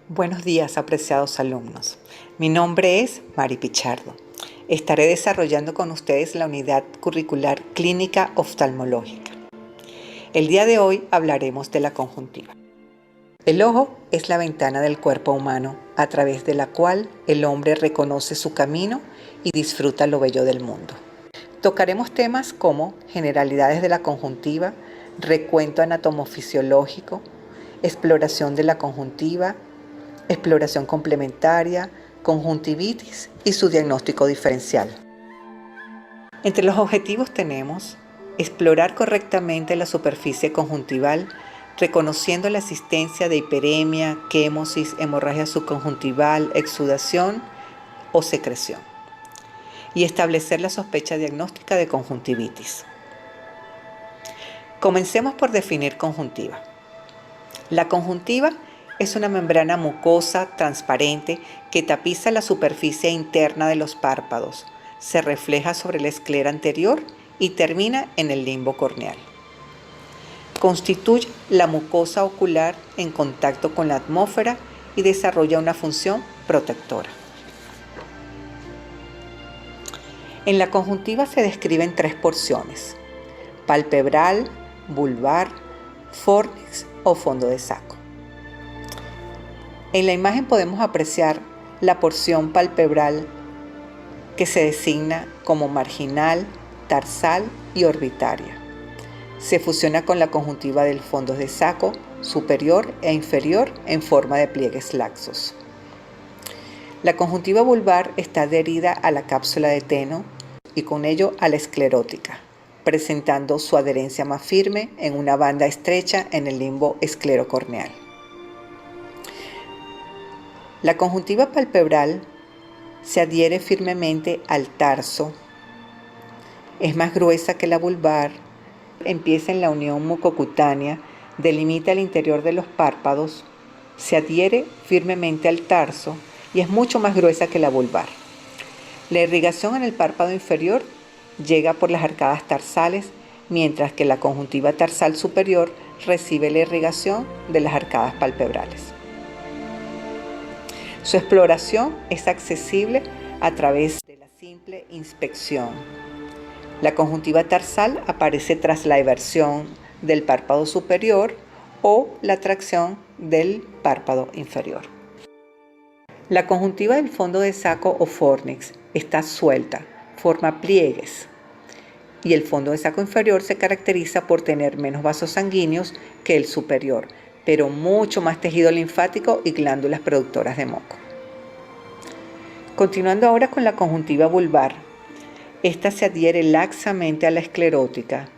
Buenos días, apreciados alumnos. Mi nombre es Mari Pichardo. Estaré desarrollando con ustedes la unidad curricular clínica oftalmológica. El día de hoy hablaremos de la conjuntiva. El ojo es la ventana del cuerpo humano a través de la cual el hombre reconoce su camino y disfruta lo bello del mundo. Tocaremos temas como generalidades de la conjuntiva, recuento anatomofisiológico, exploración de la conjuntiva, exploración complementaria, conjuntivitis y su diagnóstico diferencial. Entre los objetivos tenemos explorar correctamente la superficie conjuntival, reconociendo la existencia de hiperemia, quémosis, hemorragia subconjuntival, exudación o secreción, y establecer la sospecha diagnóstica de conjuntivitis. Comencemos por definir conjuntiva. La conjuntiva es una membrana mucosa transparente que tapiza la superficie interna de los párpados, se refleja sobre la esclera anterior y termina en el limbo corneal. Constituye la mucosa ocular en contacto con la atmósfera y desarrolla una función protectora. En la conjuntiva se describen tres porciones: palpebral, vulvar, fornix o fondo de saco. En la imagen podemos apreciar la porción palpebral que se designa como marginal, tarsal y orbitaria. Se fusiona con la conjuntiva del fondo de saco superior e inferior en forma de pliegues laxos. La conjuntiva vulvar está adherida a la cápsula de Teno y con ello a la esclerótica, presentando su adherencia más firme en una banda estrecha en el limbo esclerocorneal. La conjuntiva palpebral se adhiere firmemente al tarso, es más gruesa que la vulvar, empieza en la unión mucocutánea, delimita el interior de los párpados, se adhiere firmemente al tarso y es mucho más gruesa que la vulvar. La irrigación en el párpado inferior llega por las arcadas tarsales, mientras que la conjuntiva tarsal superior recibe la irrigación de las arcadas palpebrales. Su exploración es accesible a través de la simple inspección. La conjuntiva tarsal aparece tras la eversión del párpado superior o la tracción del párpado inferior. La conjuntiva del fondo de saco o fornix está suelta, forma pliegues, y el fondo de saco inferior se caracteriza por tener menos vasos sanguíneos que el superior, pero mucho más tejido linfático y glándulas productoras de moco. Continuando ahora con la conjuntiva vulvar, esta se adhiere laxamente a la esclerótica.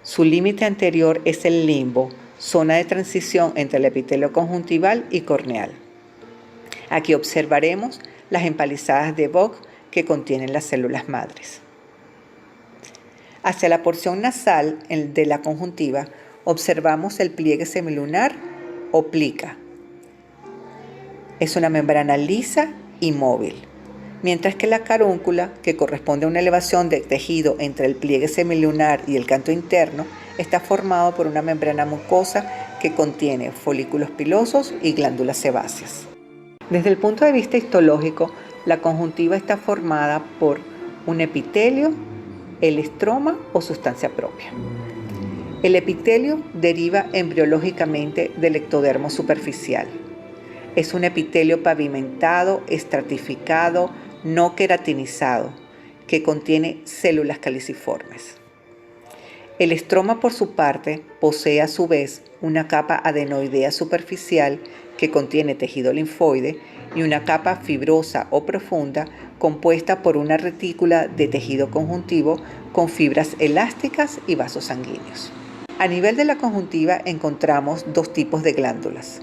Su límite anterior es el limbo, zona de transición entre el epitelio conjuntival y corneal. Aquí observaremos las empalizadas de Vogt que contienen las células madres. Hacia la porción nasal de la conjuntiva observamos el pliegue semilunar o plica. Es una membrana lisa y móvil, mientras que la carúncula, que corresponde a una elevación de tejido entre el pliegue semilunar y el canto interno, está formado por una membrana mucosa que contiene folículos pilosos y glándulas sebáceas. Desde el punto de vista histológico, la conjuntiva está formada por un epitelio, el estroma o sustancia propia. El epitelio deriva embriológicamente del ectodermo superficial. Es un epitelio pavimentado, estratificado, no queratinizado, que contiene células caliciformes. El estroma, por su parte, posee a su vez una capa adenoidea superficial que contiene tejido linfoide y una capa fibrosa o profunda compuesta por una retícula de tejido conjuntivo con fibras elásticas y vasos sanguíneos. A nivel de la conjuntiva encontramos dos tipos de glándulas: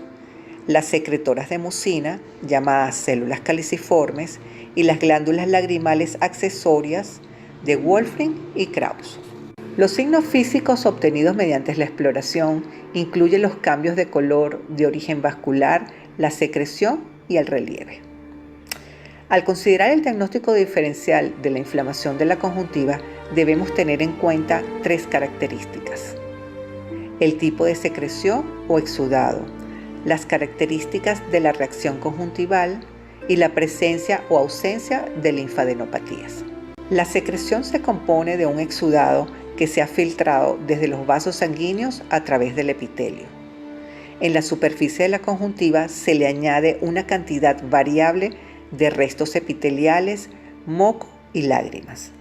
las secretoras de mucina, llamadas células caliciformes, y las glándulas lagrimales accesorias de Wolfram y Krause. Los signos físicos obtenidos mediante la exploración incluyen los cambios de color de origen vascular, la secreción y el relieve. Al considerar el diagnóstico diferencial de la inflamación de la conjuntiva, debemos tener en cuenta tres características: el tipo de secreción o exudado, las características de la reacción conjuntival y la presencia o ausencia de linfadenopatías. La secreción se compone de un exudado que se ha filtrado desde los vasos sanguíneos a través del epitelio. En la superficie de la conjuntiva se le añade una cantidad variable de restos epiteliales, moco y lágrimas.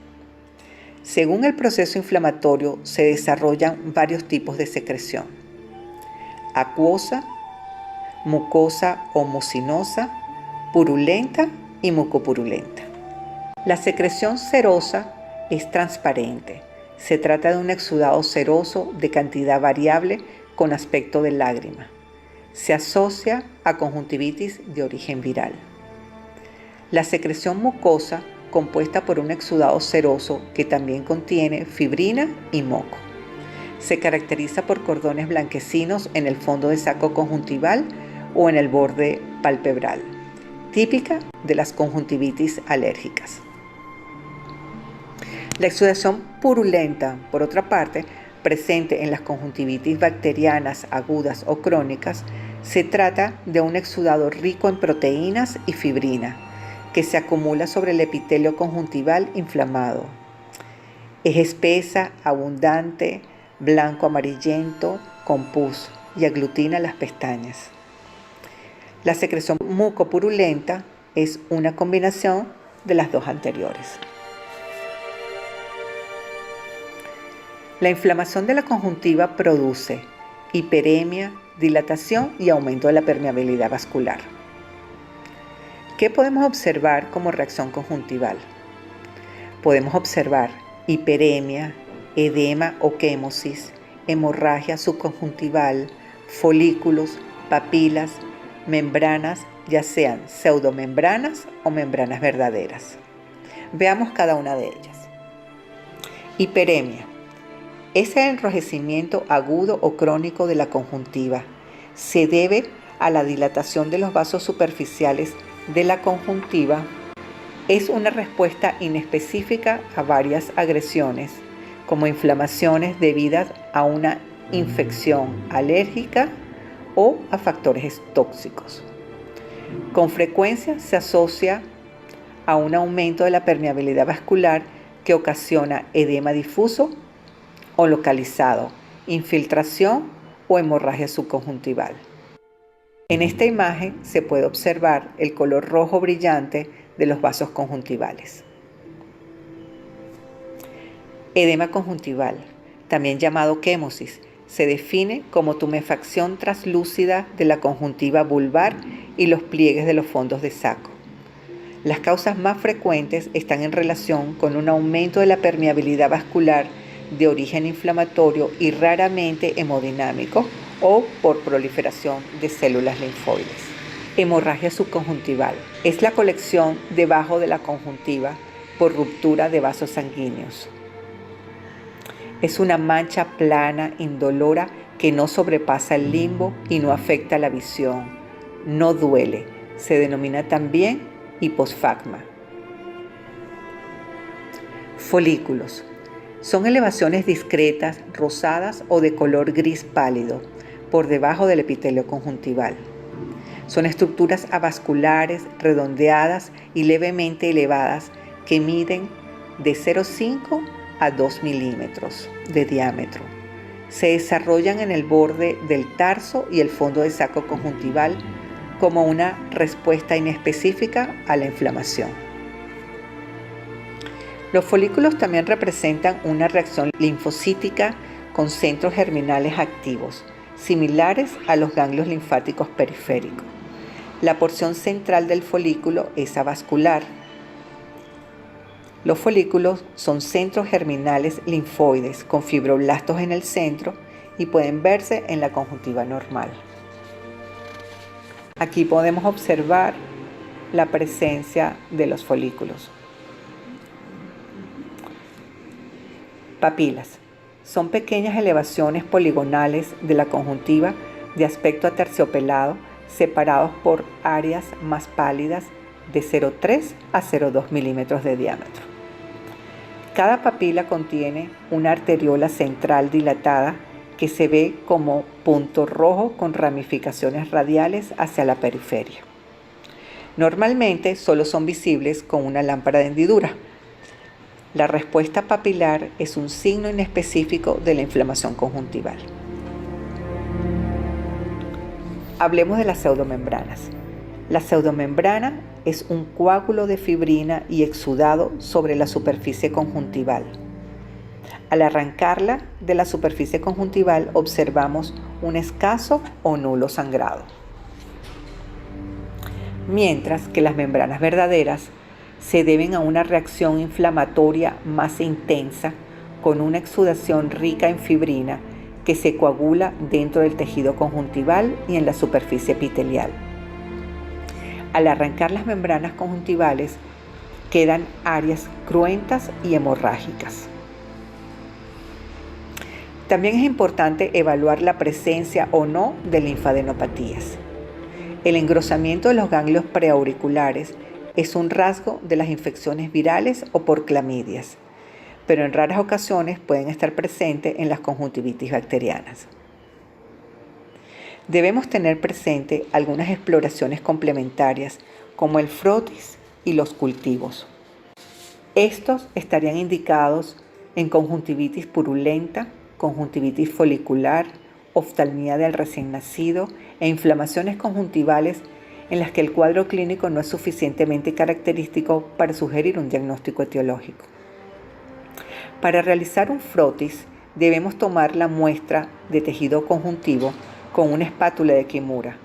Según el proceso inflamatorio se desarrollan varios tipos de secreción: acuosa, mucosa o mucinosa, purulenta y mucopurulenta. La secreción serosa es transparente. Se trata de un exudado seroso de cantidad variable con aspecto de lágrima. Se asocia a conjuntivitis de origen viral. La secreción mucosa, compuesta por un exudado seroso que también contiene fibrina y moco. Se caracteriza por cordones blanquecinos en el fondo de saco conjuntival o en el borde palpebral, típica de las conjuntivitis alérgicas. La exudación purulenta, por otra parte, presente en las conjuntivitis bacterianas agudas o crónicas, se trata de un exudado rico en proteínas y fibrina, que se acumula sobre el epitelio conjuntival inflamado. Es espesa, abundante, blanco amarillento, con pus y aglutina las pestañas. La secreción mucopurulenta es una combinación de las dos anteriores. La inflamación de la conjuntiva produce hiperemia, dilatación y aumento de la permeabilidad vascular. ¿Qué podemos observar como reacción conjuntival? Podemos observar hiperemia, edema o quémosis, hemorragia subconjuntival, folículos, papilas, membranas, ya sean pseudomembranas o membranas verdaderas. Veamos cada una de ellas. Hiperemia. Es el enrojecimiento agudo o crónico de la conjuntiva. Se debe a la dilatación de los vasos superficiales de la conjuntiva. Es una respuesta inespecífica a varias agresiones, como inflamaciones debidas a una infección alérgica o a factores tóxicos. Con frecuencia se asocia a un aumento de la permeabilidad vascular que ocasiona edema difuso o localizado, infiltración o hemorragia subconjuntival. En esta imagen se puede observar el color rojo brillante de los vasos conjuntivales. Edema conjuntival, también llamado quémosis, se define como tumefacción translúcida de la conjuntiva vulvar y los pliegues de los fondos de saco. Las causas más frecuentes están en relación con un aumento de la permeabilidad vascular de origen inflamatorio y raramente hemodinámico o por proliferación de células linfoides. Hemorragia subconjuntival es la colección debajo de la conjuntiva por ruptura de vasos sanguíneos. Es una mancha plana, indolora, que no sobrepasa el limbo y no afecta la visión. No duele. Se denomina también hiposfagma. Folículos. Son elevaciones discretas, rosadas o de color gris pálido, por debajo del epitelio conjuntival. Son estructuras avasculares, redondeadas y levemente elevadas que miden de 0,5 a 2 milímetros de diámetro. Se desarrollan en el borde del tarso y el fondo de saco conjuntival como una respuesta inespecífica a la inflamación. Los folículos también representan una reacción linfocítica con centros germinales activos, similares a los ganglios linfáticos periféricos. La porción central del folículo es avascular. Los folículos son centros germinales linfoides con fibroblastos en el centro y pueden verse en la conjuntiva normal. Aquí podemos observar la presencia de los folículos. Papilas. Son pequeñas elevaciones poligonales de la conjuntiva de aspecto aterciopelado, separados por áreas más pálidas de 0,3 a 0,2 milímetros de diámetro. Cada papila contiene una arteriola central dilatada que se ve como punto rojo con ramificaciones radiales hacia la periferia. Normalmente solo son visibles con una lámpara de hendidura. La respuesta papilar es un signo inespecífico de la inflamación conjuntival. Hablemos de las pseudomembranas. La pseudomembrana es un coágulo de fibrina y exudado sobre la superficie conjuntival. Al arrancarla de la superficie conjuntival observamos un escaso o nulo sangrado. Mientras que las membranas verdaderas se deben a una reacción inflamatoria más intensa con una exudación rica en fibrina que se coagula dentro del tejido conjuntival y en la superficie epitelial. Al arrancar las membranas conjuntivales quedan áreas cruentas y hemorrágicas. También es importante evaluar la presencia o no de linfadenopatías. El engrosamiento de los ganglios preauriculares es un rasgo de las infecciones virales o por clamidias, pero en raras ocasiones pueden estar presentes en las conjuntivitis bacterianas. Debemos tener presente algunas exploraciones complementarias como el frotis y los cultivos. Estos estarían indicados en conjuntivitis purulenta, conjuntivitis folicular, oftalmía del recién nacido e inflamaciones conjuntivales en las que el cuadro clínico no es suficientemente característico para sugerir un diagnóstico etiológico. Para realizar un frotis debemos tomar la muestra de tejido conjuntivo con una espátula de Kimura,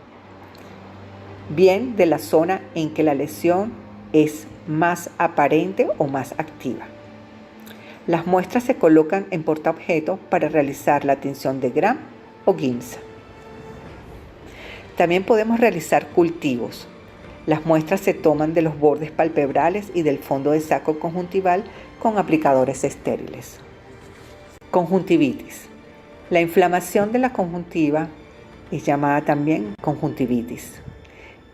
bien de la zona en que la lesión es más aparente o más activa. Las muestras se colocan en portaobjetos para realizar la tinción de Gram o Giemsa. También podemos realizar cultivos. Las muestras se toman de los bordes palpebrales y del fondo de saco conjuntival con aplicadores estériles. Conjuntivitis. La inflamación de la conjuntiva es llamada también conjuntivitis.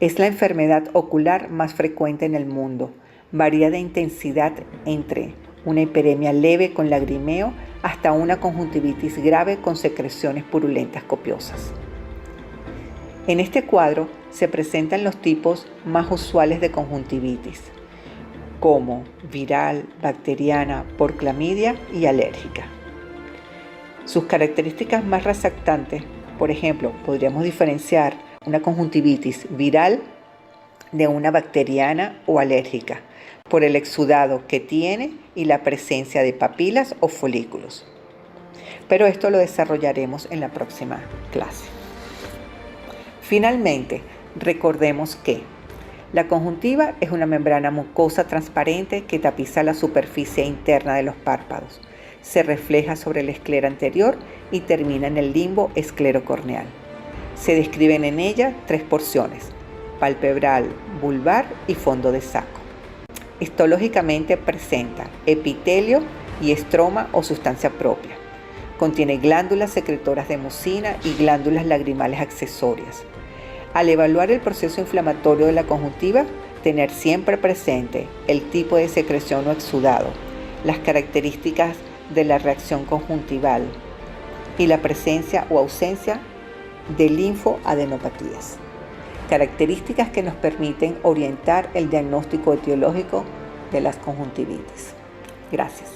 Es la enfermedad ocular más frecuente en el mundo. Varía de intensidad entre una hiperemia leve con lagrimeo hasta una conjuntivitis grave con secreciones purulentas copiosas. En este cuadro se presentan los tipos más usuales de conjuntivitis, como viral, bacteriana, por clamidia y alérgica. Sus características más resaltantes, por ejemplo, podríamos diferenciar una conjuntivitis viral de una bacteriana o alérgica por el exudado que tiene y la presencia de papilas o folículos. Pero esto lo desarrollaremos en la próxima clase. Finalmente, recordemos que la conjuntiva es una membrana mucosa transparente que tapiza la superficie interna de los párpados, se refleja sobre la esclera anterior y termina en el limbo esclerocorneal. Se describen en ella 3 porciones: palpebral, vulvar y fondo de saco. Histológicamente presenta epitelio y estroma o sustancia propia. Contiene glándulas secretoras de mucina y glándulas lagrimales accesorias. Al evaluar el proceso inflamatorio de la conjuntiva, tener siempre presente el tipo de secreción o exudado, las características de la reacción conjuntival y la presencia o ausencia de linfoadenopatías. Características que nos permiten orientar el diagnóstico etiológico de las conjuntivitis. Gracias.